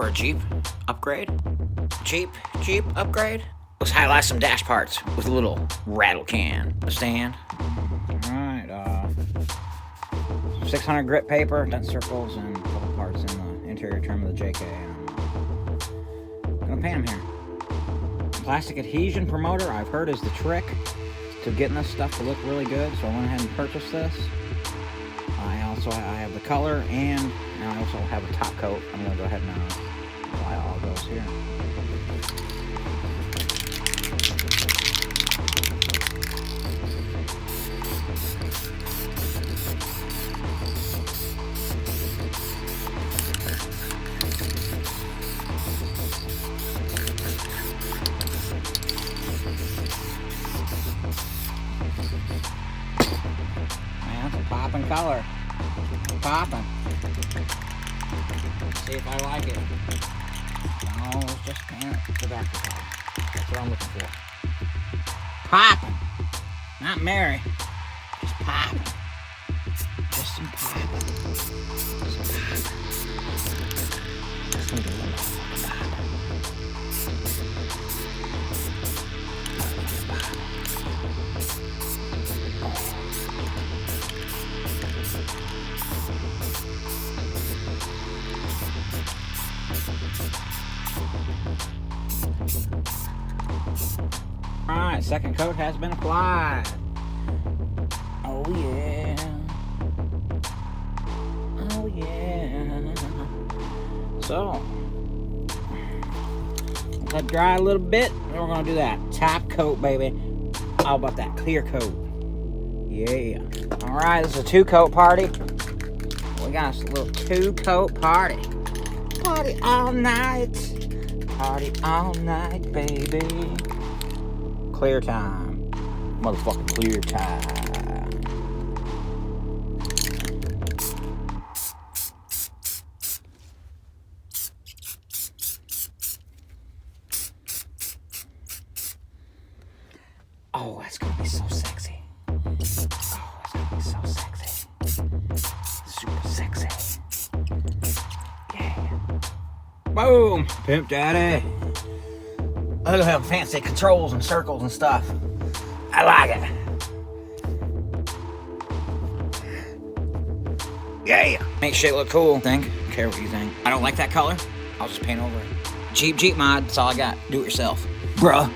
For a Jeep upgrade? Jeep upgrade? Let's highlight some dash parts with a little rattle can. A stand. Alright, 600 grit paper, dent circles, and a couple parts in the interior trim of the JK. I'm gonna paint them here. Plastic adhesion promoter, I've heard, is the trick to getting this stuff to look really good, so I went ahead and purchased this. I have the color, and I also have a top coat. I'm gonna go ahead and apply all of those here. Man, it's a popping color. Popping. See if I like it. No, let's just paint it the darker color. That's what I'm looking for. Popping. Not Mary. Just popping. Just some popping. Just need a little popping. Alright, second coat has been applied. Oh yeah. Oh yeah. So, let that dry a little bit, and we're gonna do that top coat, baby. How about that clear coat? Yeah. Alright, this is a 2-coat party. We got a little 2-coat party. Party all night. Party all night, baby. Clear time. Motherfucking clear time. Oh, that's gonna be so sexy. Oh, that's gonna be so sexy. Super sexy. Yeah. Boom! Pimp Daddy. Look at them fancy controls and circles and stuff. I like it. Yeah. Make shit look cool. Don't care what you think. I don't like that color. I'll just paint over it. Jeep mod. That's all I got. Do it yourself. Bruh.